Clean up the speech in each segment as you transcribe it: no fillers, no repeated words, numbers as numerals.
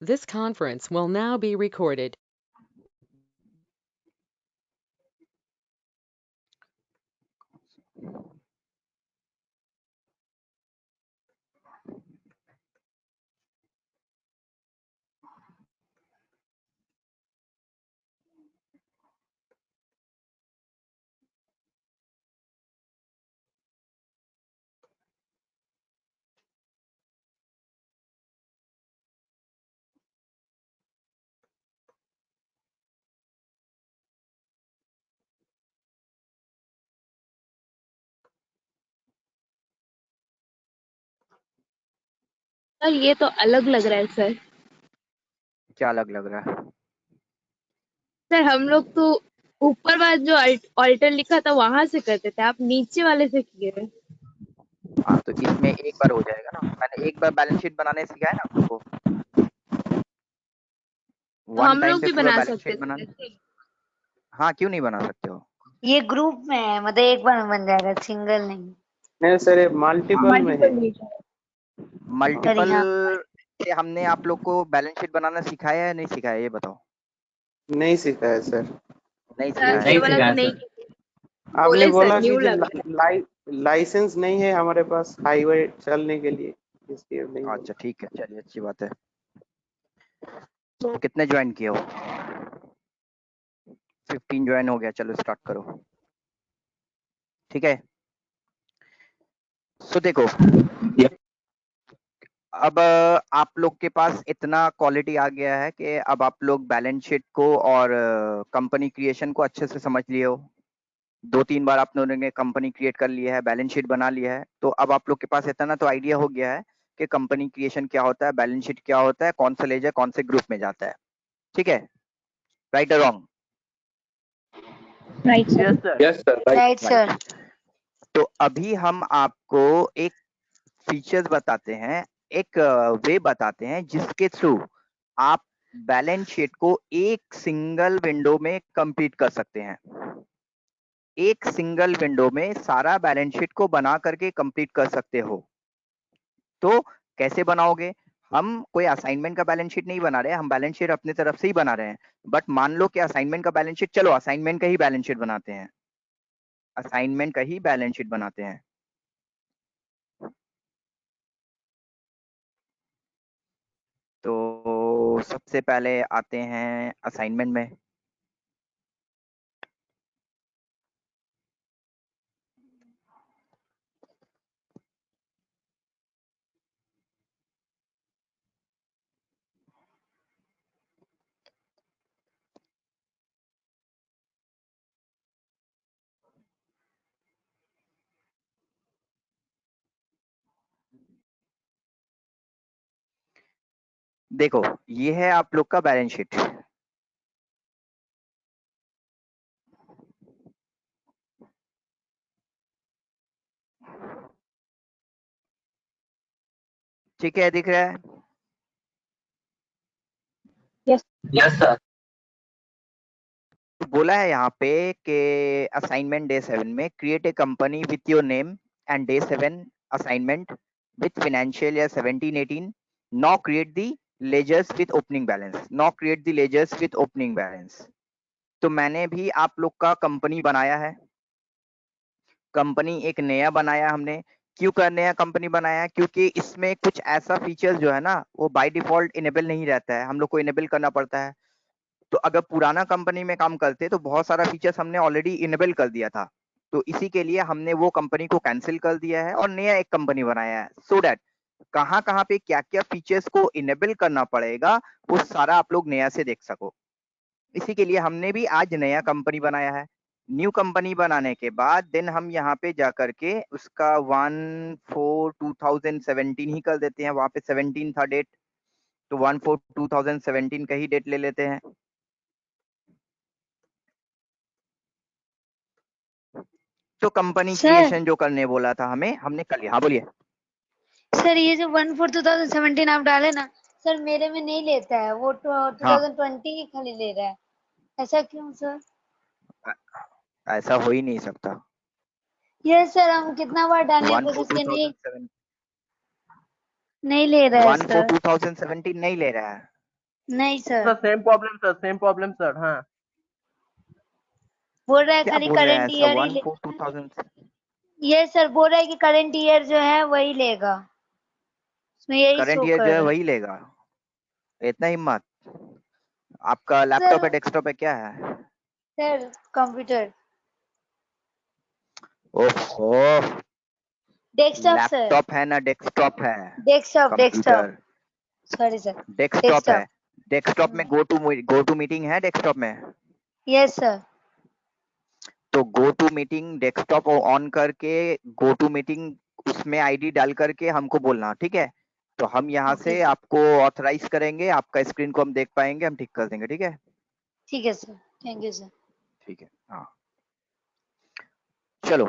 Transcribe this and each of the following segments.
This conference will now be recorded. Sir ये तो अलग लग रहा है सर। क्या अलग लग रहा है? सर हम लोग तो ऊपर वाला जो ऑल्टर लिखा था वहां से करते थे, आप नीचे वाले से किए रहे। हाँ तो इसमें एक बार हो जाएगा ना, मैंने एक बार बैलेंस शीट बनाने सिखाया ना आपको। तो वन हम टाइम लोग पे भी पूरा बना बैलेंस सकते शीट थे बनाना। ऐसे। हाँ क्यों नहीं बना सकते हो? ये ग्रुप में है, मतलब एक बार में बन जाएगा, सिंगल नहीं। नहीं सर, ये मल्टीपल में है। मल्टीपल हाँ। से हमने आप लोग को बैलेंस शीट बनाना सिखाया है नहीं सिखाया, ये बताओ। नहीं सीखा है सर। नहीं सर सिखाया ये है। वाला तो नहीं आपने बोले सर, बोला कि न्यू जो लग रहा है। लाइसेंस नहीं है हमारे पास हाईवे चलने के लिए, इसलिए नहीं अच्छा बोला। ठीक है, चलिए अच्छी बात है। तो कितने ज्वाइन किए हो? 15 ज्वाइन हो गया, चलो स्टार्ट करो। ठीक है, तो देखो अब आप लोग के पास इतना क्वालिटी आ गया है कि अब आप लोग बैलेंस शीट को और कंपनी क्रिएशन को अच्छे से समझ लिए हो। 2-3 बार आप लोगों ने कंपनी क्रिएट कर लिया है, बैलेंस शीट बना लिया है, तो अब आप लोग के पास इतना तो आइडिया हो गया है कि कंपनी क्रिएशन क्या होता है, बैलेंस शीट क्या होता है, कौन सा लेजर कौन से ग्रुप में जाता है। ठीक है, राइट और wrong? Right sir. Yes sir, right sir. तो अभी हम आपको एक फीचर्स बताते हैं, एक वे बताते हैं जिसके थ्रू आप बैलेंस शीट को एक सिंगल विंडो में कंप्लीट कर सकते हैं। एक सिंगल विंडो में सारा बैलेंस शीट को बना करके कंप्लीट कर सकते हो। तो कैसे बनाओगे? हम कोई असाइनमेंट का बैलेंस शीट नहीं बना रहे, हम बैलेंस शीट अपनी तरफ से ही बना रहे हैं। बट मान लो कि असाइनमेंट का बैलेंस शीट, चलो असाइनमेंट का ही बैलेंस शीट बनाते हैं, असाइनमेंट का ही बैलेंस शीट बनाते हैं। तो सबसे पहले आते हैं असाइनमेंट में। देखो ये है आप लोग का बैलेंस शीट। ठीक है, दिख रहा है? Yes sir. तो बोला है यहाँ पे कि असाइनमेंट डे 7 में create a company with your name and day 7 assignment with financial year 17-18, now create the ledgers with opening balance, now create the ledgers with opening balance. तो मैंने भी आप लोग का कंपनी बनाया है, कंपनी एक नया बनाया हमने। क्यों कर नया कंपनी बनाया? क्योंकि इसमें कुछ ऐसा फीचर जो है ना वो बाय डिफॉल्ट इनेबल नहीं रहता है, हम लोग को इनेबल करना पड़ता है। तो अगर पुराना कंपनी में काम करते तो बहुत सारा फीचर्स हमने ऑलरेडी इनेबल कर दिया था, तो इसी के लिए हमने वो कंपनी को कैंसिल कर दिया है और नया एक कंपनी बनाया है, सो दैट कहाँ कहाँ पे क्या क्या फीचर्स को इनेबल करना पड़ेगा वो सारा आप लोग नया से देख सको। इसी के लिए हमने भी आज नया कंपनी बनाया है। न्यू कंपनी बनाने के बाद देन हम यहाँ पे जा करके उसका 1/4/2017 ही कर देते हैं, वहां पे 17 था डेट, तो 1/4/2017 का ही डेट ले लेते हैं। तो कंपनी सर क्रिएशन जो करने बोला था हमें, हमने कर लिया। हाँ बोलिए। सर ये जो 1/4/2017 आप डाले ना सर, मेरे में नहीं लेता है वो, हाँ 2020 ही खाली ले रहा है। ऐसा क्यों सर? ऐसा हो ही नहीं सकता। यस सर, हम कितना बार डालने की वन फोर कोशिश टू किए, थाउजेंड सेवन नहीं ले रहा है वन फोर सर। 2017 नहीं ले रहा है। नहीं sir sir, same problem sir. हाँ बोल रहा है क्या खाली बोल रहे हैं करंट ऐसा? ईयर ही 1/4/2000 ये सर बोल रहा है कि करंट ईयर जो है वही लेगा, उसमें यही करंट शो ईयर कर जो है रहा वही लेगा? इतना हिम्मत? आपका है लैपटॉप है, सर। डेस्कटॉप है, क्या है? सर कंप्यूटर, ओहो, डेस्कटॉप सर, लैपटॉप है ना डेस्कटॉप है? Desktop, computer sorry sir, desktop है। डेस्कटॉप। डेस्कटॉप में गो टू मीटिंग है डेस्कटॉप में? Yes sir. तो go to meeting desktop on करके गो टू मीटिंग उसमें आईडी डाल करके हमको बोलना, ठीक है? तो हम यहाँ ओके से सर, आपको ऑथराइज करेंगे, आपका स्क्रीन को हम देख पाएंगे, हम ठीक कर देंगे, ठीक है? ठीक है सर, थैंक यू सर। ठीक है, हाँ चलो।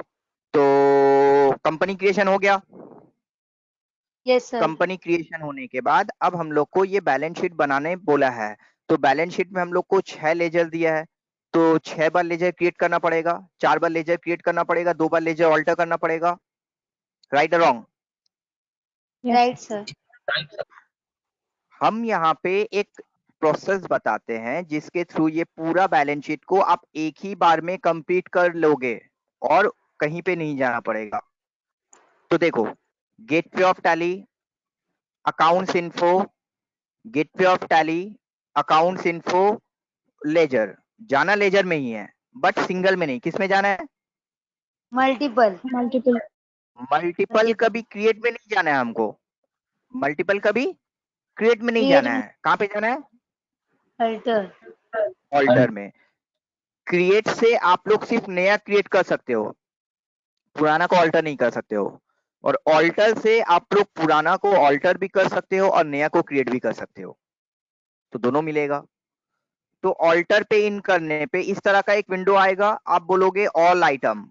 तो कंपनी क्रिएशन हो गया। Yes sir. कंपनी क्रिएशन होने के बाद अब हम लोग को ये बैलेंस शीट बनाने बोला है। तो बैलेंस शीट में हम लोग को 6 लेजर दिया है, तो 6 बार लेजर क्रिएट करना पड़ेगा, 4 बार लेजर क्रिएट करना पड़ेगा, 2 बार लेजर ऑल्टर करना पड़ेगा। राइट और रॉन्ग? Right sir. हम यहाँ पे एक प्रोसेस बताते हैं जिसके थ्रू ये पूरा बैलेंस शीट को आप एक ही बार में कंप्लीट कर लोगे और कहीं पे नहीं जाना पड़ेगा। तो देखो, gateway of Tally, accounts info, gateway of Tally, accounts info, ledger. जाना लेजर में ही है बट सिंगल में नहीं। किस में जाना है? मल्टीपल, मल्टीपल कभी क्रिएट में नहीं जाना है हमको। मल्टीपल कभी क्रिएट में नहीं क्रिएट जाना में, है। कहां पे जाना है? अल्टर। ऑल्टर में। क्रिएट से आप लोग सिर्फ नया क्रिएट कर सकते हो, पुराना को ऑल्टर नहीं कर सकते हो। और ऑल्टर से आप लोग पुराना को ऑल्टर भी कर सकते हो और नया को क्रिएट भी कर सकते हो, तो दोनों मिलेगा। तो ऑल्टर पे इन करने पे इस तरह का एक विंडो आएगा, आप बोलोगे ऑल आइटम।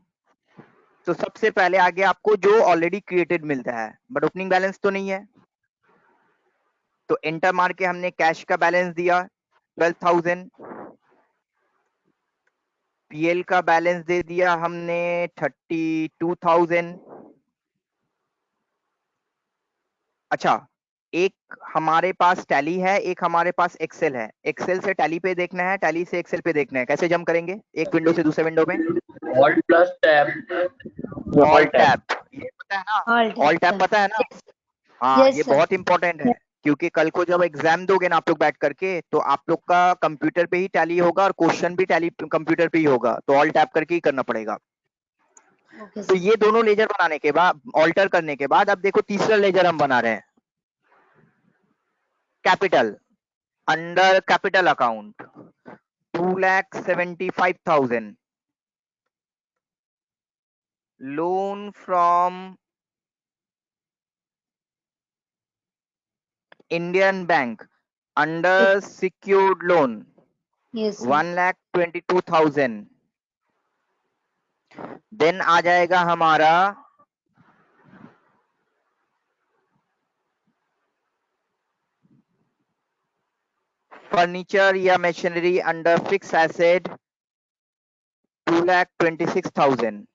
तो सबसे पहले आगे आपको जो ऑलरेडी क्रिएटेड मिलता है बट ओपनिंग बैलेंस तो नहीं है, तो एंटर मार के हमने कैश का बैलेंस दिया 12,000, पीएल का बैलेंस दे दिया हमने 32,000। अच्छा, एक हमारे पास टैली है, एक हमारे पास एक्सेल है। एक्सेल से टैली पे देखना है, टैली से एक्सेल पे देखना है। कैसे जंप करेंगे एक विंडो से दूसरे विंडो में? Alt plus tab. All tab, ये पता है ना? ऑल्टर ऑल टैब पता है ना? हाँ, यस ये सर। बहुत इंपॉर्टेंट है क्योंकि कल को जब एग्जाम दोगे ना आप लोग बैठ करके, तो आप लोग का कंप्यूटर पे ही टैली होगा और क्वेश्चन भी टैली कंप्यूटर पे ही होगा, तो ऑल टैब करके ही करना पड़ेगा। ओके तो सर। ये दोनों लेजर बनाने के बाद, ऑल्टर करने के बाद, अब देखो तीसरा लेजर हम बना रहे हैं, capital. Under capital account 2,75,000, loan from Indian Bank, under secured loan yes sir. 1,22,000। Then आ जाएगा हमारा फर्नीचर या मशीनरी अंडर फिक्स एसेट 2,26,000।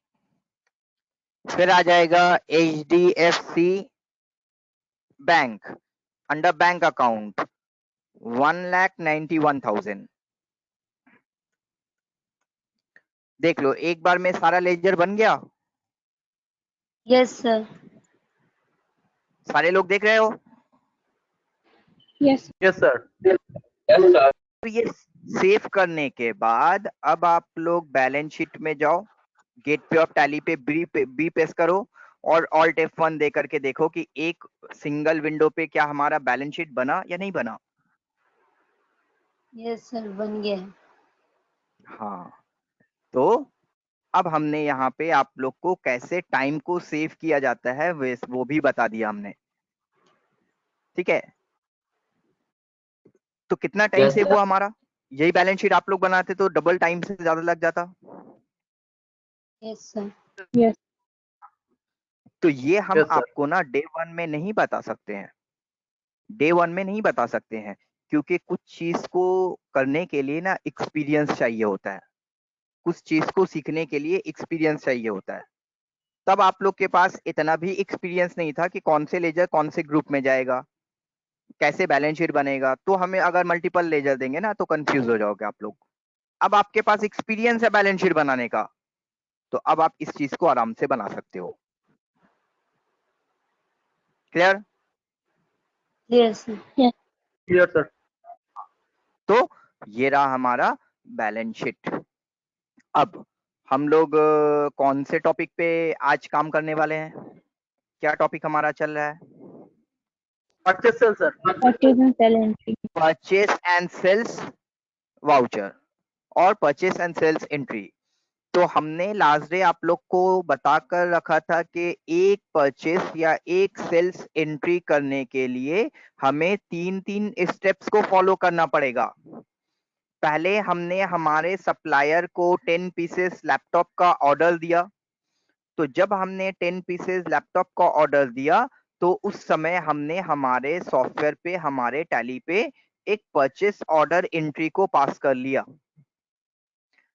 फिर आ जाएगा HDFC bank under bank account 1,91,000। देख लो एक बार में सारा लेजर बन गया। Yes sir. सारे लोग देख रहे हो? Yes sir. तो ये सेव करने के बाद अब आप लोग बैलेंस शीट में जाओ, गेट पे ऑफ टैली पे बी प्रेस करो और ऑल्ट F1 दे करके देखो कि एक सिंगल विंडो पे क्या हमारा बैलेंस शीट बना या नहीं बना। यस सर, बन गया। हाँ, तो अब हमने यहाँ पे आप लोग को कैसे टाइम को सेव किया जाता है वो भी बता दिया हमने, ठीक है? तो कितना टाइम Yes, सेव sir. हुआ हमारा? यही बैलेंस शीट आप लोग बनाते तो डबल टाइम से ज्यादा लग जाता। Yes sir. तो ये हम Yes, sir. आपको ना डे 1 में नहीं बता सकते हैं, डे 1 में नहीं बता सकते हैं क्योंकि कुछ चीज को करने के लिए ना एक्सपीरियंस चाहिए होता है, कुछ चीज को सीखने के लिए एक्सपीरियंस चाहिए होता है। तब आप लोग के पास इतना भी एक्सपीरियंस नहीं था कि कौन से लेजर कौन से ग्रुप में जाएगा, कैसे बैलेंस शीट बनेगा, तो हमें अगर मल्टीपल लेजर देंगे ना तो कंफ्यूज हो जाओगे आप लोग। अब आपके पास एक्सपीरियंस है बैलेंस शीट बनाने का, तो अब आप इस चीज को आराम से बना सकते हो। क्लियर? Yes Clear, sir. तो ये रहा हमारा बैलेंस शीट। अब हम लोग कौन से टॉपिक पे आज काम करने वाले हैं? क्या टॉपिक हमारा चल रहा है? Purchase sale, sir. Purchase and sale entry. Purchase and sales voucher और परचेस एंड सेल्स एंट्री। तो हमने लास्ट डे आप लोग को बताकर रखा था कि एक परचेस या एक सेल्स एंट्री करने के लिए हमें तीन स्टेप्स को फॉलो करना पड़ेगा। पहले हमने हमारे सप्लायर को 10 पीसेस लैपटॉप का ऑर्डर दिया। तो जब हमने 10 पीसेस लैपटॉप का ऑर्डर दिया तो उस समय हमने हमारे सॉफ्टवेयर पे, हमारे टैली पे एक परचेस ऑर्डर एंट्री को पास कर लिया।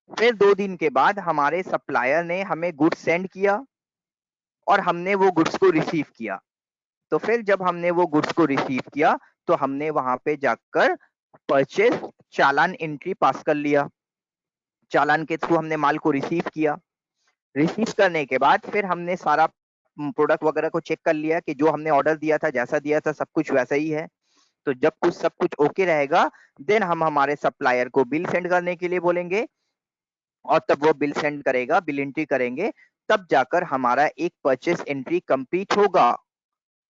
फिर 2 दिन के बाद हमारे सप्लायर ने हमें गुड्स सेंड किया और हमने वो गुड्स को रिसीव किया। तो फिर जब हमने वो गुड्स को रिसीव किया तो हमने वहां पे जाकर परचेस चालान एंट्री पास कर लिया। चालान के थ्रू हमने माल को रिसीव किया। रिसीव करने के बाद फिर हमने सारा प्रोडक्ट वगैरह को चेक कर लिया कि जो हमने ऑर्डर दिया था, जैसा दिया था सब कुछ वैसा ही है। तो जब कुछ सब कुछ ओके रहेगा देन हम हमारे सप्लायर को बिल सेंड करने के लिए बोलेंगे और तब वो बिल सेंड करेगा, बिल एंट्री करेंगे, तब जाकर हमारा एक परचेस एंट्री कंप्लीट होगा।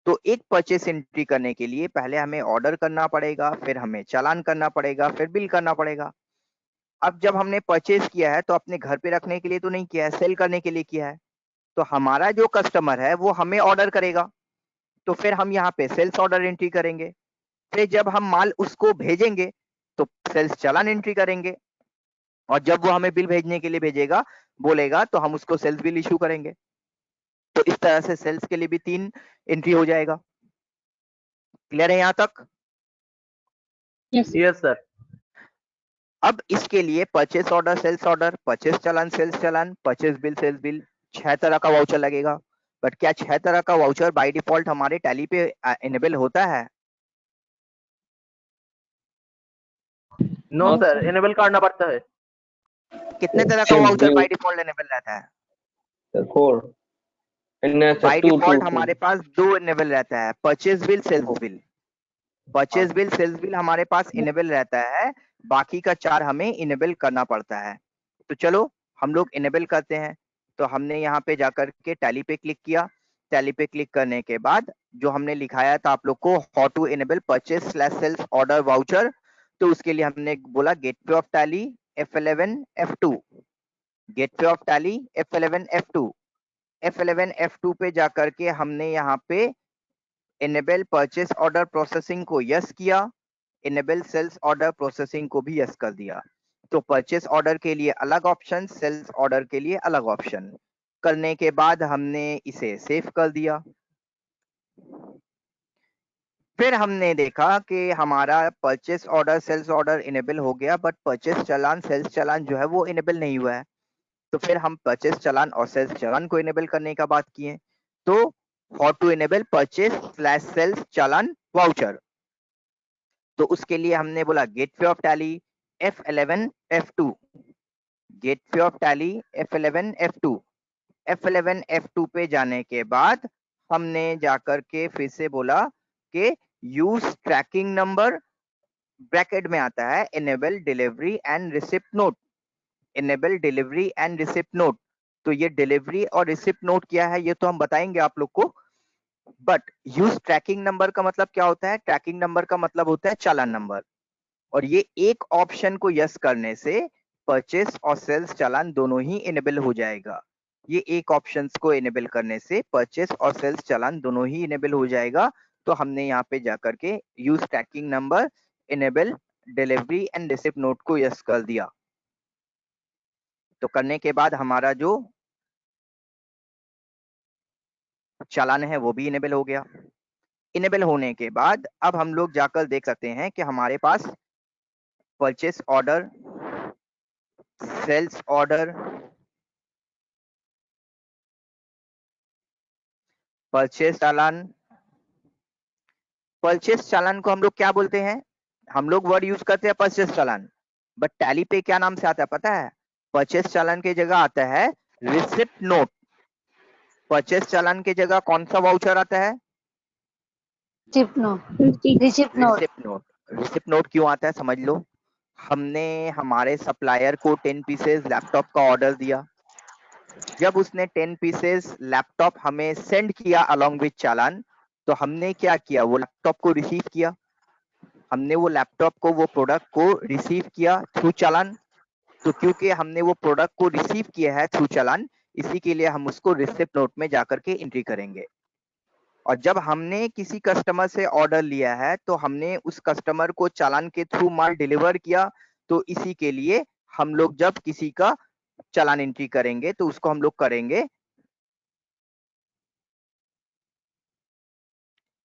तो एक परचेस एंट्री करने के लिए पहले हमें ऑर्डर करना पड़ेगा, फिर हमें चालान करना पड़ेगा, फिर बिल करना पड़ेगा। अब जब हमने परचेस किया है तो अपने घर पे रखने के लिए तो नहीं किया है, सेल करने के लिए किया है। तो हमारा जो कस्टमर है वो हमें ऑर्डर करेगा, तो फिर हम यहाँ पे सेल्स ऑर्डर एंट्री करेंगे। फिर जब हम माल उसको भेजेंगे तो सेल्स चालान एंट्री करेंगे, और जब वो हमें बिल भेजने के लिए भेजेगा, बोलेगा, तो हम उसको सेल्स बिल इशू करेंगे। तो इस तरह से सेल्स के लिए भी 3 एंट्री हो जाएगा। क्लियर है यहाँ तक? Yes, sir. अब इसके लिए purchase order, sales order, purchase चालान, सेल्स चालान, परचेस बिल, सेल्स बिल, 6 तरह का वाउचर लगेगा। बट क्या 6 तरह का वाउचर बाय डिफॉल्ट हमारे टैली पे इनेबल होता है? No, sir. Enable करना पड़ता है। कितने तरह का वाउचर बाय डिफॉल्ट इनेबल रहता है? 4 बाय डिफॉल्ट हमारे पास 2 इनेबल रहता है, purchase bill, sales bill. Purchase bill, sales bill हमारे पास इनेबल रहता है, बाकी का 4 हमें इनेबल करना पड़ता है। तो चलो हम लोग इनेबल करते हैं। तो हमने यहाँ पे जाकर के टैली पे क्लिक किया। टैली पे क्लिक करने के बाद जो हमने लिखाया था आप लोग को, how to enable purchase slash sales order voucher, तो उसके लिए हमने बोला gateway of Tally F11 F2, gateway of Tally F11 F2। F11 F2 पे जाकर के हमने यहाँ पे इनेबल परचेस ऑर्डर प्रोसेसिंग को यस किया, इनेबल सेल्स ऑर्डर प्रोसेसिंग को भी यस कर दिया। तो परचेस ऑर्डर के लिए अलग ऑप्शन, सेल्स ऑर्डर के लिए अलग ऑप्शन करने के बाद हमने इसे सेव कर दिया। फिर हमने देखा कि हमारा purchase order, sales order enable हो गया, but purchase challan, sales challan जो है वो इनेबल नहीं हुआ है। तो फिर हम परचेस चालान और सेल्स चालान को इनेबल करने का बात किए। तो how to enable purchase slash sales challan voucher, तो उसके लिए हमने बोला gateway of Tally F11 F2, gateway of Tally F11 F2। F11 F2 पे जाने के बाद हमने जाकर के फिर से बोला कि यूज ट्रैकिंग नंबर, ब्रैकेट में आता है enable delivery and receipt note, enable delivery and receipt note. तो ये डिलीवरी और रिसिप्ट नोट क्या है ये तो हम बताएंगे आप लोग को, बट यूज ट्रैकिंग नंबर का मतलब क्या होता है? ट्रैकिंग नंबर का मतलब होता है चालान नंबर, और ये एक ऑप्शन को यस करने से परचेस और सेल्स चालान दोनों ही इनेबल हो जाएगा। ये एक ऑप्शन को इनेबल करने से परचेस और सेल्स चालान दोनों ही इनेबल हो जाएगा। तो हमने यहाँ पे जाकर के use tracking number, enable delivery and receipt note को यस कर दिया। तो करने के बाद हमारा जो चालान है वो भी इनेबल हो गया। इनेबल होने के बाद अब हम लोग जाकर देख सकते हैं कि हमारे पास purchase order, sales order, purchase चालान, परचेस चालान को हम लोग क्या बोलते हैं? हम लोग वर्ड यूज करते हैं परचेस चालान, बट टैली पे क्या नाम से आता है पता है? परचेस चालान की जगह आता है रिसिप्ट नोट। परचेस चालान की जगह कौन सा वाउचर आता है? Receipt note. Receipt note. Receipt note. Receipt note क्यों आता है समझ लो। हमने हमारे सप्लायर को 10 पीसेस लैपटॉप का ऑर्डर दिया। जब उसने 10 पीसेस लैपटॉप हमें सेंड किया अलोंग विथ चालान, तो हमने क्या किया? वो लैपटॉप को रिसीव किया। हमने वो लैपटॉप को, वो प्रोडक्ट को रिसीव किया थ्रू चालान। तो क्योंकि हमने वो प्रोडक्ट को रिसीव किया है थ्रू चालान, इसी के लिए हम उसको रिसिप्ट नोट में जाकर के एंट्री करेंगे। और जब हमने किसी कस्टमर से ऑर्डर लिया है तो हमने उस कस्टमर को चालान के थ्रू माल डिलीवर किया, तो इसी के लिए हम लोग जब किसी का चालान एंट्री करेंगे तो उसको हम लोग करेंगे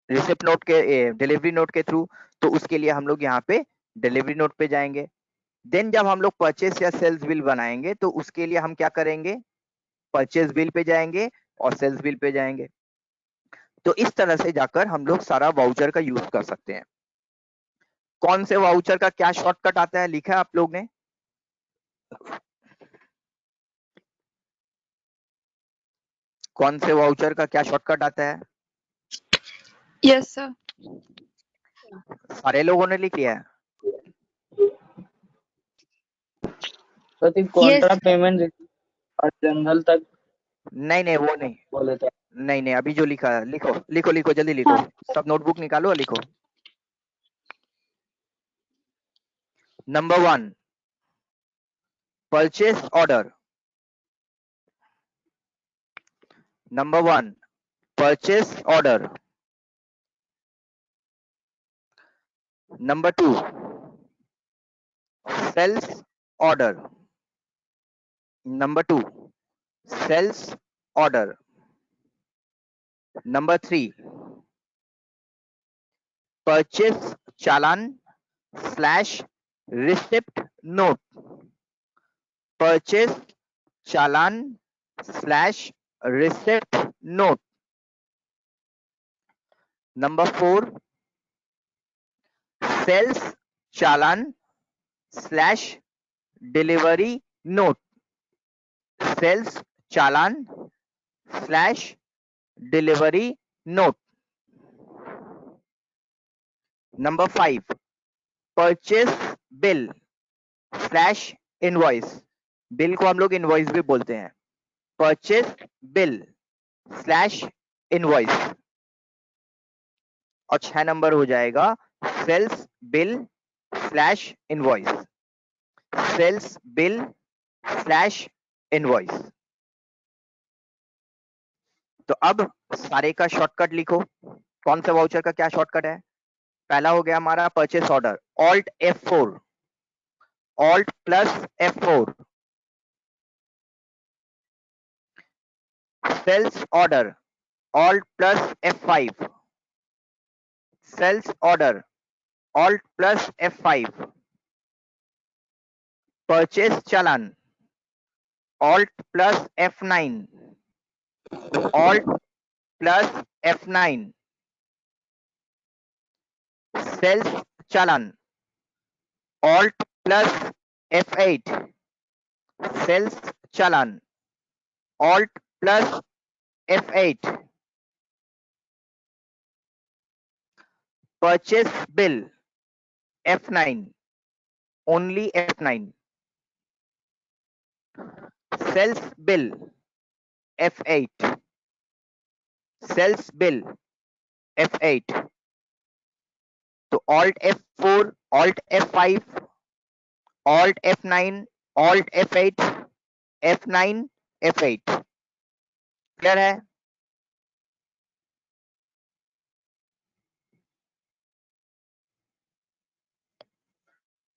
रिसिप्ट नोट के, डिलीवरी नोट के थ्रू। तो उसके लिए हम लोग यहाँ पे डिलीवरी नोट पे जाएंगे। देन जब हम लोग परचेस या सेल्स बिल बनाएंगे तो उसके लिए हम क्या करेंगे? परचेस बिल पे जाएंगे और सेल्स बिल पे जाएंगे। तो इस तरह से जाकर हम लोग सारा वाउचर का यूज कर सकते हैं। कौन से वाउचर का क्या शॉर्टकट आता है लिखा है आप लोग ने? कौन से वाउचर का क्या शॉर्टकट आता है? Yes sir. सारे लोगों ने लिख लिया है? तो कॉन्ट्रा पेमेंट और जनरल तक नहीं नहीं वो नहीं, बोले थे। नहीं नहीं अभी जो लिखा है लिखो लिखो लिखो जल्दी लिखो। सब नोटबुक निकालो और लिखो। Number 1 purchase order. Number 1 purchase order. Number 2 sales order. Number 2 sales order. Number 3 purchase चालान स्लैश रिसिप्ट नोट। परचेस चालान slash receipt note. Number 4 sales चालान स्लैश डिलीवरी नोट। सेल्स चालान slash delivery note. Number 5 purchase bill slash invoice. Bill को हम लोग invoice भी बोलते हैं। Purchase bill slash invoice. और 6 नंबर हो जाएगा sales bill slash invoice. Sales bill slash invoice. तो अब सारे का शॉर्टकट लिखो। कौन सा वाउचर का क्या शॉर्टकट है? पहला हो गया हमारा purchase order, alt F4, alt plus F4। Sales order, alt plus F5। Sales order, alt plus F5। Purchase चालान, alt plus F9, alt plus F9। Sales चालान, ऑल्ट प्लस F8। सेल्स चालान, alt plus F8। Purchase bill F9, only F9। Sales bill F8, sales bill F8। तो alt F4, alt F5, alt F9, alt F8, F9, F8। Clear है?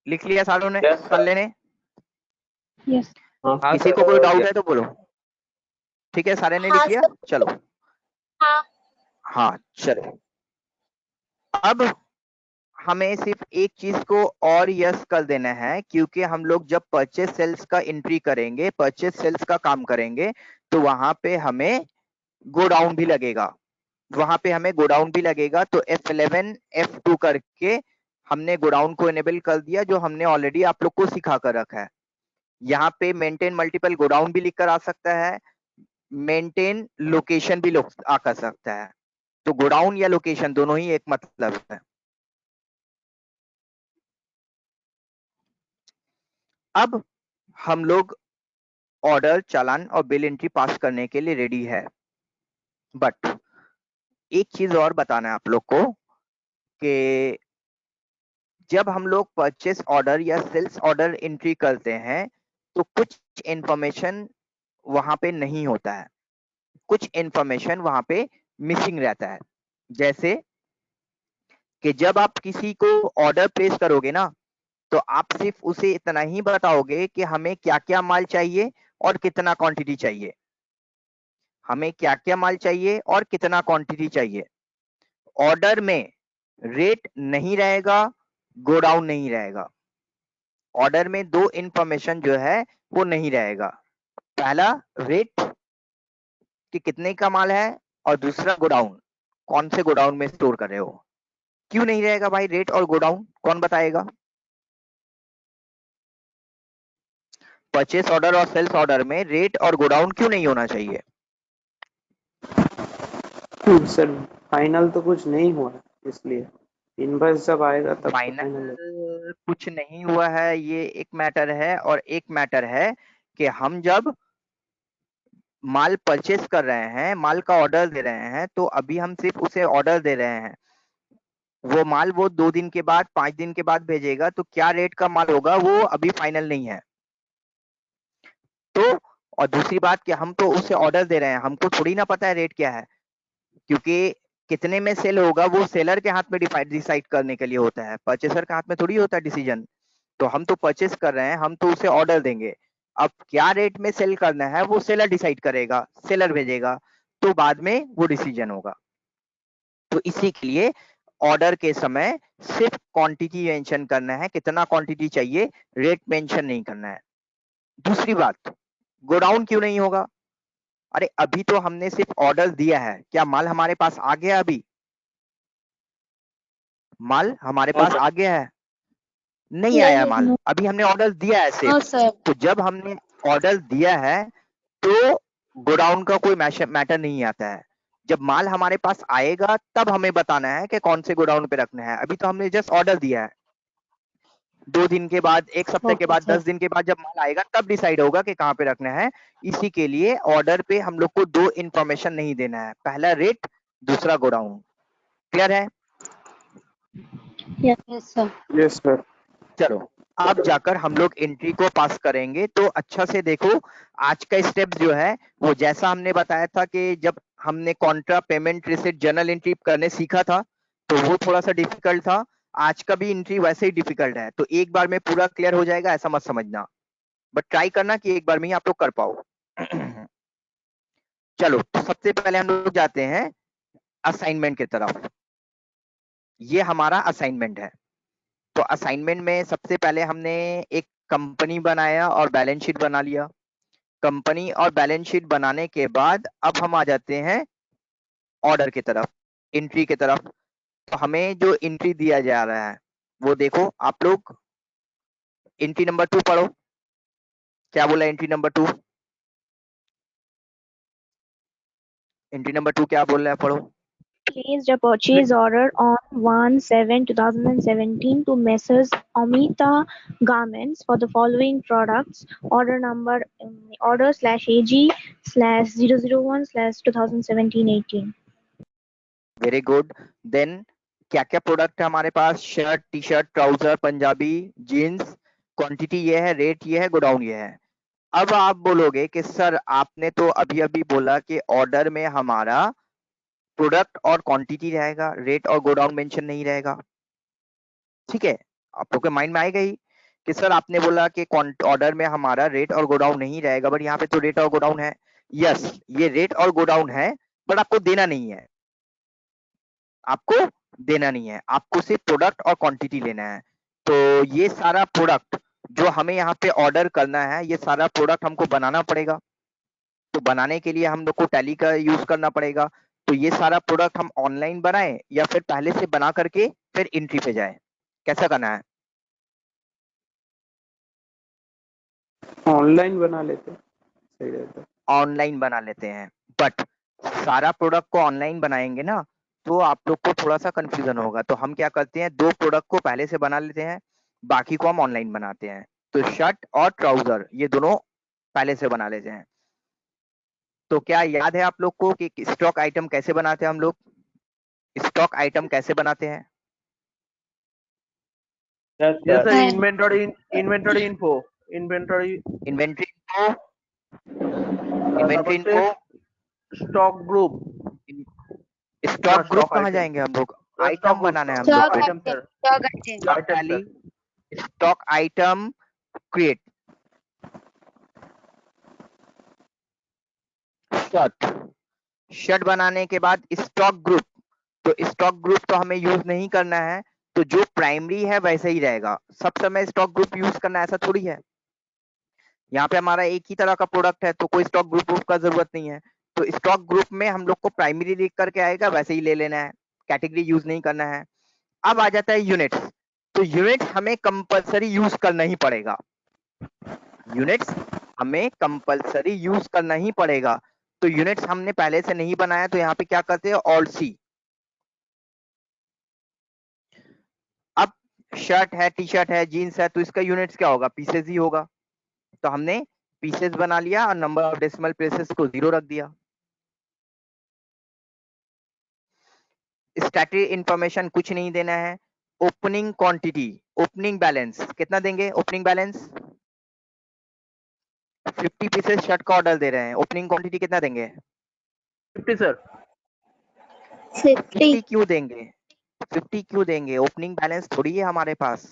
लिख लिया सारों ने? Yes, sir. कर लेने। Yes. हाँ, किसी को कोई डाउट है तो बोलो। ठीक है, सारे ने लिख लिया? चलो हाँ चलो। अब हमें सिर्फ एक चीज को और यस कर देना है, क्योंकि हम लोग जब परचेस सेल्स का एंट्री करेंगे, परचेस सेल्स का काम करेंगे, तो वहां पे हमें गोडाउन भी लगेगा। वहां पे हमें गोडाउन भी लगेगा, तो F11 F2 करके हमने गोडाउन को इनेबल कर दिया, जो हमने ऑलरेडी आप लोग को सिखा कर रखा है। यहाँ पे मेंटेन मल्टीपल गोडाउन भी लिखकर आ सकता है, मेंटेन लोकेशन भी आ कर सकता है, तो गोडाउन या लोकेशन दोनों ही एक मतलब है। अब हम लोग ऑर्डर, चालान और बिल एंट्री पास करने के लिए रेडी है, बट एक चीज और बताना है आप लोग को कि जब हम लोग परचेस ऑर्डर या सेल्स ऑर्डर एंट्री करते हैं तो कुछ इंफॉर्मेशन वहां पे नहीं होता है, कुछ इंफॉर्मेशन वहां पे मिसिंग रहता है। जैसे कि जब आप किसी को ऑर्डर प्लेस करोगे ना, तो आप सिर्फ उसे इतना ही बताओगे कि हमें क्या क्या माल चाहिए और कितना क्वांटिटी चाहिए, हमें क्या क्या माल चाहिए और कितना क्वांटिटी चाहिए। ऑर्डर में रेट नहीं रहेगा, गोडाउन नहीं रहेगा। ऑर्डर में दो इंफॉर्मेशन जो है वो नहीं रहेगा, पहला रेट कि कितने का माल है, और दूसरा गोडाउन, कौन से गोडाउन में स्टोर कर रहे हो। क्यों नहीं रहेगा भाई रेट और गोडाउन, कौन बताएगा? परचेस ऑर्डर और सेल्स ऑर्डर में रेट और गोडाउन क्यों नहीं होना चाहिए? सर फाइनल तो कुछ नहीं हुआ है, इसलिए इनवॉइस जब आएगा तब फाइनल कुछ नहीं हुआ है, ये एक मैटर है। और एक मैटर है कि हम जब माल परचेस कर रहे हैं, माल का ऑर्डर दे रहे हैं, तो अभी हम सिर्फ उसे ऑर्डर दे रहे हैं, वो माल वो 2 दिन के बाद 5 दिन के बाद भेजेगा, तो क्या रेट का माल होगा वो अभी फाइनल नहीं है। तो और दूसरी बात कि हम तो उसे ऑर्डर दे रहे हैं, हमको थोड़ी ना पता है रेट क्या है, क्योंकि कितने में सेल होगा वो सेलर के हाथ में डिसाइड करने के लिए होता है, परचेसर के हाथ में थोड़ी होता है डिसीजन। तो हम तो परचेस कर रहे हैं, हम तो उसे ऑर्डर देंगे, अब क्या रेट में सेल करना है वो सेलर डिसाइड करेगा, सेलर भेजेगा, तो बाद में वो डिसीजन होगा। तो इसी के लिए ऑर्डर के समय सिर्फ क्वांटिटी मेंशन करना है, कितना क्वांटिटी चाहिए, रेट मेंशन नहीं करना है। दूसरी बात, गोडाउन क्यों नहीं होगा? अरे अभी तो हमने सिर्फ ऑर्डर दिया है, क्या माल हमारे पास आ गया? अभी माल हमारे पास आ गया है? नहीं आया माल, अभी हमने ऑर्डर दिया है सिर्फ। तो जब हमने ऑर्डर दिया है तो गोडाउन का कोई मैटर नहीं आता है, जब माल हमारे पास आएगा तब हमें बताना है कि कौन से गोडाउन पे रखना है। अभी तो हमने जस्ट ऑर्डर दिया है, 2 दिन के बाद, 1 हफ्ते के बाद, 10 दिन के बाद जब माल आएगा तब डिसाइड होगा कि कहाँ पे रखना है। इसी के लिए ऑर्डर पे हम लोग को 2 इंफॉर्मेशन नहीं देना है, पहला रेट, दूसरा गोडाउन। क्लियर है? Yes sir. Yes sir. चलो अब जाकर हम लोग एंट्री को पास करेंगे। तो अच्छा से देखो, आज का स्टेप जो है वो जैसा हमने बताया था कि जब हमने Contra, payment, receipt, journal entry करने सीखा था तो वो थोड़ा सा डिफिकल्ट था। आज का भी एंट्री वैसे ही डिफिकल्ट है, तो एक बार में पूरा क्लियर हो जाएगा ऐसा मत समझना, बट ट्राई करना कि एक बार में ही आप लोग कर पाओ। चलो तो सबसे पहले हम लोग जाते हैं असाइनमेंट की तरफ। ये हमारा असाइनमेंट है। तो असाइनमेंट में सबसे पहले हमने एक कंपनी बनाया और बैलेंस शीट बना लिया। कंपनी और बैलेंस शीट बनाने के बाद अब हम आ जाते हैं ऑर्डर की तरफ, एंट्री की तरफ। तो हमें जो एंट्री दिया जा रहा है वो देखो आप लोग, एंट्री नंबर 2 पढ़ो, क्या बोला एंट्री नंबर 2? एंट्री नंबर 2 क्या बोल रहा है, पढ़ो। Placed a purchase order on 1/7/2017 to Messrs. Amita Garments for the following products. Order number order/AG/001/2017-18. Very good. Then क्या क्या प्रोडक्ट है हमारे पास? Shirt, T shirt, trouser, Punjabi, jeans. Quantity ये है, रेट ये है, गोडाउन ये है। अब आप बोलोगे कि सर आपने तो अभी अभी बोला कि ऑर्डर में हमारा प्रोडक्ट और क्वांटिटी रहेगा, रेट और गोडाउन मेंशन नहीं रहेगा। ठीक है, आप लोग के माइंड में आएगा ही कि सर आपने बोला कि ऑर्डर में हमारा रेट और गोडाउन नहीं रहेगा, बट यहाँ पे तो रेट और गोडाउन है। यस, ये रेट और गोडाउन है, बट आपको देना नहीं है, आपको देना नहीं है, आपको सिर्फ प्रोडक्ट और क्वांटिटी लेना है। तो ये सारा प्रोडक्ट जो हमें यहाँ पे ऑर्डर करना है, ये सारा प्रोडक्ट हमको बनाना पड़ेगा। तो बनाने के लिए हम लोग को टैली का यूज करना पड़ेगा। तो ये सारा प्रोडक्ट हम ऑनलाइन बनाएं या फिर पहले से बना करके फिर एंट्री पे जाए, कैसा करना है? ऑनलाइन बना लेते हैं, सही रहता है। ऑनलाइन बना लेते हैं, बट सारा प्रोडक्ट को ऑनलाइन बनाएंगे ना तो आप लोग को थोड़ा सा कंफ्यूजन होगा। तो हम क्या करते हैं, 2 प्रोडक्ट को पहले से बना लेते हैं, बाकी को हम ऑनलाइन बनाते हैं। तो शर्ट और ट्राउजर ये दोनों पहले से बना लेते हैं। तो क्या याद है आप लोग को कि स्टॉक आइटम कैसे बनाते हैं हम लोग? स्टॉक आइटम कैसे बनाते हैं? Yes, sir. Inventory info. Inventory inventory info, stock group. Stock group कहाँ item. जाएंगे हम लोग? Stock item group. बनाना है हम Stock लोग को। item, sir. stock item. पहली स्टॉक आइटम क्रिएट, शर्ट बनाने के बाद स्टॉक ग्रुप। तो स्टॉक ग्रुप तो हमें यूज नहीं करना है, तो जो प्राइमरी है वैसे ही रहेगा। सब समय स्टॉक ग्रुप यूज करना ऐसा थोड़ी है। यहाँ पे हमारा एक ही तरह का प्रोडक्ट है तो कोई स्टॉक ग्रुप का जरूरत नहीं है। तो स्टॉक ग्रुप में हम लोग को प्राइमरी लिख करके आएगा, वैसे ही ले लेना है, कैटेगरी यूज नहीं करना है। अब आ जाता है यूनिट्स। तो यूनिट्स हमें कंपलसरी यूज करना ही पड़ेगा, यूनिट्स हमें कंपलसरी यूज करना ही पड़ेगा। तो यूनिट्स हमने पहले से नहीं बनाया, तो यहाँ पे क्या करते हैं, ऑल्ट सी। अब शर्ट है, टी शर्ट है, जीन्स है, तो इसका यूनिट्स क्या होगा, पीसेस ही होगा। तो हमने पीसेस बना लिया और नंबर ऑफ डेसिमल प्लेसेस को 0 रख दिया। स्टैटिक इंफॉर्मेशन कुछ नहीं देना है। ओपनिंग क्वांटिटी, ओपनिंग बैलेंस कितना देंगे? ओपनिंग बैलेंस 50 पीसेस शर्ट का ऑर्डर दे रहे हैं, ओपनिंग क्वांटिटी कितना देंगे? 50, sir. 50 क्यों देंगे? 50 क्यों देंगे? ओपनिंग बैलेंस थोड़ी है हमारे पास।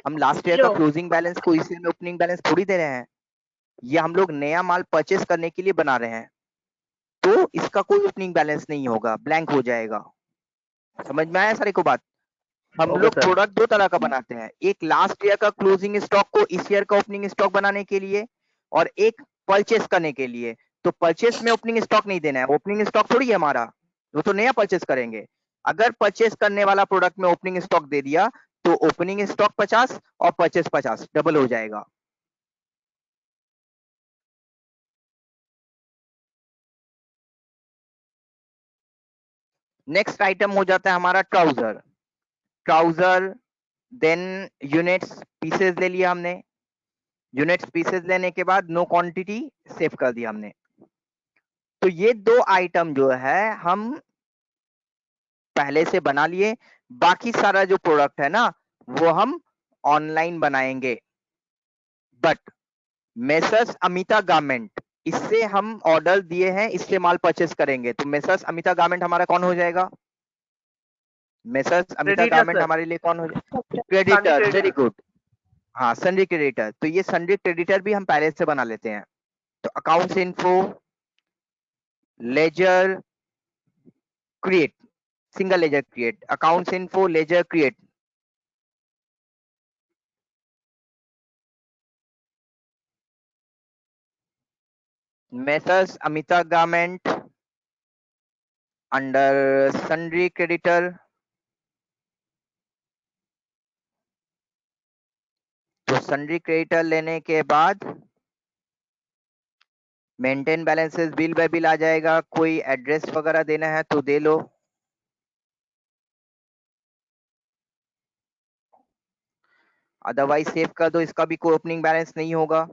हम लास्ट ईयर का क्लोजिंग बैलेंस को इसी में ओपनिंग बैलेंस थोड़ी दे रहे हैं। ये हम लोग नया माल परचेस करने के लिए बना रहे हैं, तो इसका कोई ओपनिंग बैलेंस नहीं होगा, ब्लैंक हो जाएगा। समझ में आया सारे को बात? हम Okay, लोग sir. प्रोडक्ट 2 तरह का बनाते हैं, एक लास्ट ईयर का क्लोजिंग स्टॉक को इस ईयर का ओपनिंग स्टॉक बनाने के लिए, और एक परचेस करने के लिए। तो परचेस में ओपनिंग स्टॉक नहीं देना है, ओपनिंग स्टॉक थोड़ी है हमारा, वो तो नया परचेस करेंगे। अगर परचेस करने वाला प्रोडक्ट में ओपनिंग स्टॉक दे दिया तो ओपनिंग स्टॉक 50 और परचेस 50 डबल हो जाएगा। नेक्स्ट आइटम हो जाता है हमारा trouser. Trouser then units pieces ले लिया हमने, यूनिट्स पीसेस लेने के बाद नो क्वांटिटी सेव कर दिया हमने। तो ये 2 आइटम जो है हम पहले से बना लिए, बाकी सारा जो प्रोडक्ट है ना वो हम ऑनलाइन बनाएंगे। बट मेसर्स अमिता गारमेंट, इससे हम ऑर्डर दिए हैं, इससे माल परचेस करेंगे, तो मेसर्स अमिता गारमेंट हमारा कौन हो जाएगा? Messrs Amita Creditor, garment sir. हमारे लिए कौन हो जाएगा? Creditor, creditor. Very good. हाँ, सन्ड्री क्रेडिटर। तो ये सन्ड्री क्रेडिटर भी हम पहले से बना लेते हैं। तो accounts info, ledger create, single ledger create, accounts info, ledger create. Messrs Amita garment under sundry creditor. तो सन्ड्री क्रेडिटर लेने के बाद maintain balances, bill by bill आ जाएगा। कोई एड्रेस वगैरह देना है तो दे लो, अदरवाइज सेव कर दो, इसका भी कोई ओपनिंग बैलेंस नहीं होगा।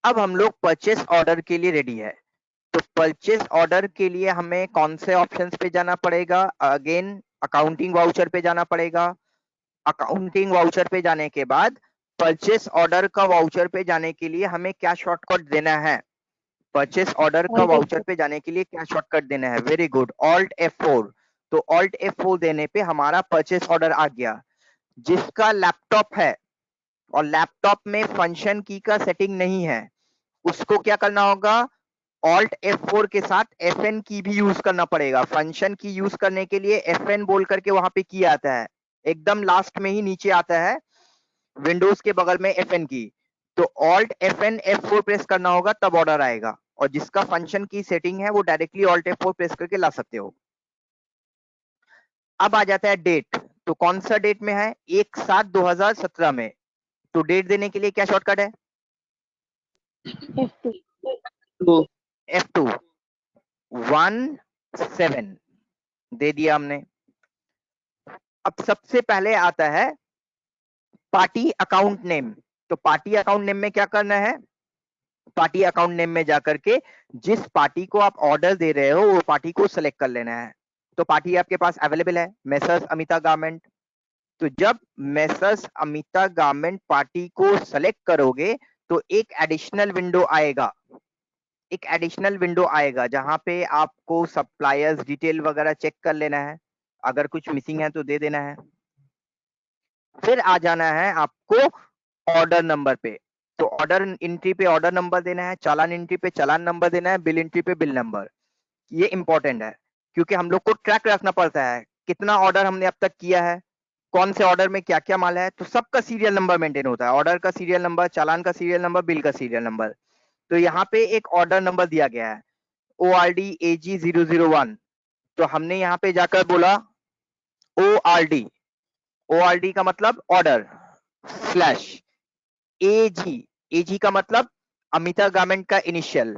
अब हम लोग परचेस ऑर्डर के लिए रेडी है। तो परचेस ऑर्डर के लिए हमें कौन से ऑप्शंस पे जाना पड़ेगा? अगेन अकाउंटिंग वाउचर पे जाना पड़ेगा। अकाउंटिंग वाउचर पे जाने के बाद परचेस ऑर्डर का वाउचर पे जाने के लिए हमें क्या शॉर्टकट देना है? परचेस ऑर्डर का वाउचर पे जाने के लिए क्या शॉर्टकट देना है? Very good, alt F4। तो ऑल्ट F4 देने पे हमारा परचेस ऑर्डर आ गया। जिसका लैपटॉप है और लैपटॉप में फंक्शन की का सेटिंग नहीं है, उसको क्या करना होगा? ऑल्ट F4 के साथ FN की भी यूज करना पड़ेगा। फंक्शन की यूज करने के लिए FN बोल करके वहां पे की आता है, एकदम लास्ट में ही नीचे आता है विंडोज के बगल में FN की। तो ऑल्ट FN F4 प्रेस करना होगा, तब ऑर्डर आएगा। और जिसका फंक्शन की सेटिंग है वो डायरेक्टली ऑल्ट F4 प्रेस करके ला सकते हो। अब आ जाता है डेट, तो कौन सा डेट में है? 1/7/2017 में। तो डेट देने के लिए क्या शॉर्टकट है? F2. टू F2 17 दे दिया हमने। अब सबसे पहले आता है पार्टी अकाउंट नेम। तो पार्टी अकाउंट नेम में क्या करना है? पार्टी अकाउंट नेम में जाकर के जिस पार्टी को आप ऑर्डर दे रहे हो वो पार्टी को सिलेक्ट कर लेना है। तो पार्टी आपके पास अवेलेबल है, मेसर्स अमिता गारमेंट। तो जब मेसर्स अमिता गारमेंट पार्टी को सेलेक्ट करोगे तो एक एडिशनल विंडो आएगा, एक एडिशनल विंडो आएगा जहां पे आपको सप्लायर्स डिटेल वगैरह चेक कर लेना है, अगर कुछ मिसिंग है तो दे देना है। फिर आ जाना है आपको ऑर्डर नंबर पे। तो ऑर्डर एंट्री पे ऑर्डर नंबर देना है, चालान एंट्री पे चालान नंबर देना है, बिल एंट्री पे बिल नंबर। ये इंपॉर्टेंट है क्योंकि हम लोग को ट्रैक रखना पड़ता है कितना ऑर्डर हमने अब तक किया है, कौन से ऑर्डर में क्या क्या माल है। तो सबका सीरियल नंबर मेंटेन होता है, ऑर्डर का सीरियल नंबर, चालान का सीरियल नंबर, बिल का सीरियल नंबर। तो यहाँ पे एक ऑर्डर नंबर दिया गया है ORD AG 001। तो हमने यहाँ पे जाकर बोला ORD, ORD का मतलब ऑर्डर स्लैश AG का मतलब अमिता गारमेंट का इनिशियल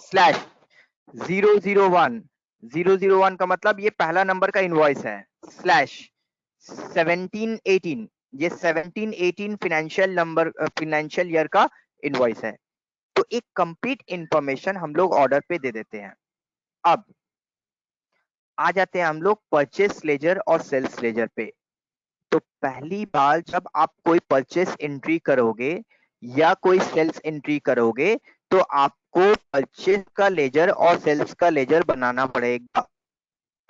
स्लैश 001 का मतलब ये पहला नंबर का इनवॉइस है स्लैश 1718, ये 1718 फाइनेंशियल नंबर फाइनेंशियल ईयर का इनवॉइस है। तो एक कंप्लीट इंफॉर्मेशन हम लोग ऑर्डर पे दे देते हैं। अब आ जाते हैं हम लोग परचेस लेजर और सेल्स लेजर पे। तो पहली बार जब आप कोई परचेस एंट्री करोगे या कोई सेल्स एंट्री करोगे तो आपको परचेस का लेजर और सेल्स का लेजर बनाना पड़ेगा।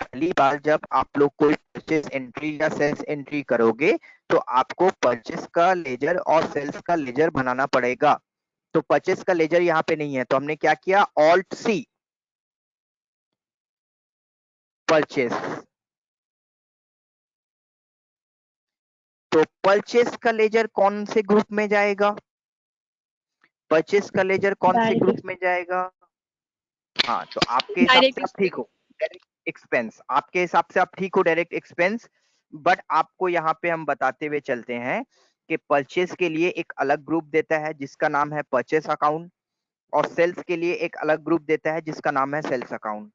पहली बार जब आप लोग कोई परचेस एंट्री या सेल्स एंट्री करोगे तो आपको परचेस का लेजर और सेल्स का लेजर बनाना पड़ेगा। तो परचेस का लेजर यहाँ पे नहीं है तो हमने क्या किया, ऑल्ट सी परचेस। तो परचेस का लेजर कौन से ग्रुप में जाएगा? परचेस का लेजर कौन से Direct ग्रुप में जाएगा? हाँ, तो आपके हिसाब से आप ठीक हो, डायरेक्ट एक्सपेंस, आपके हिसाब से आप ठीक हो डायरेक्ट एक्सपेंस। बट आपको यहाँ पे हम बताते हुए चलते हैं कि परचेस के लिए एक अलग ग्रुप देता है जिसका नाम है परचेस अकाउंट, और सेल्स के लिए एक अलग ग्रुप देता है जिसका नाम है सेल्स अकाउंट।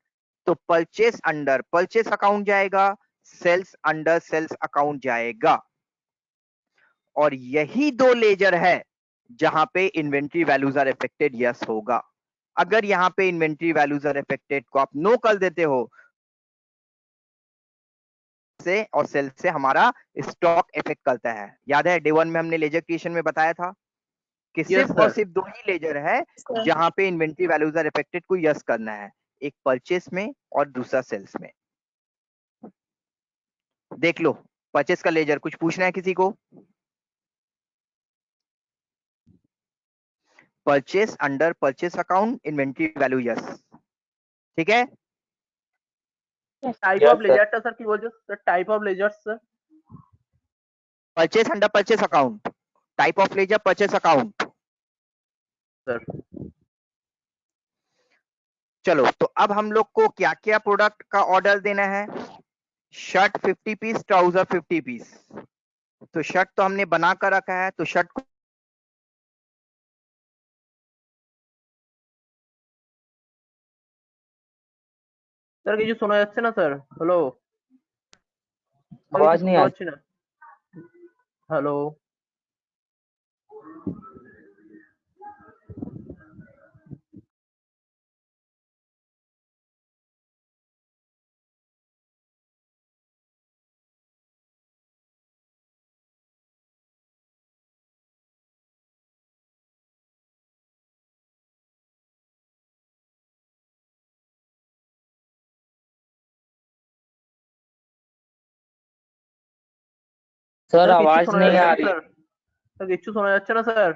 तो परचेस अंडर परचेस अकाउंट जाएगा, सेल्स अंडर सेल्स अकाउंट जाएगा। और यही दो लेजर है जहां पे inventory values are affected, yes होगा। अगर यहाँ पे इन्वेंट्री वैल्यूज आर अफेक्टेड को आप नो कर देते हो से और सेल से हमारा स्टॉक इफेक्ट करता है। याद है डे 1 में हमने लेजर क्रिएशन में बताया था कि सिर्फ और सिर्फ दो ही लेजर है जहां पे इन्वेंट्री वैल्यूज आर अफेक्टेड को यस करना है, एक परचेस में और दूसरा सेल्स में। देख लो परचेस का लेजर, कुछ पूछना है किसी को? Purchase under purchase account, inventory value yes, ठीक है। टाइप ऑफ लेजर सर की बोल sir, type of ledgers sir. Purchase under purchase account, type of ledger purchase account sir. चलो तो अब हम लोग को क्या क्या प्रोडक्ट का ऑर्डर देना है? Shirt 50 piece, trouser 50 piece. तो शर्ट तो हमने बना कर रखा है, तो शर्ट को सर কিছু শোনা যাচ্ছে না স্যার? হ্যালো, आवाज नहीं आ না। হ্যালো सर স্যার কিছু आवाज শোনা नहीं যাচ্ছে आ না रही। স্যার? স্যার কিছু শোনা যাচ্ছে না স্যার?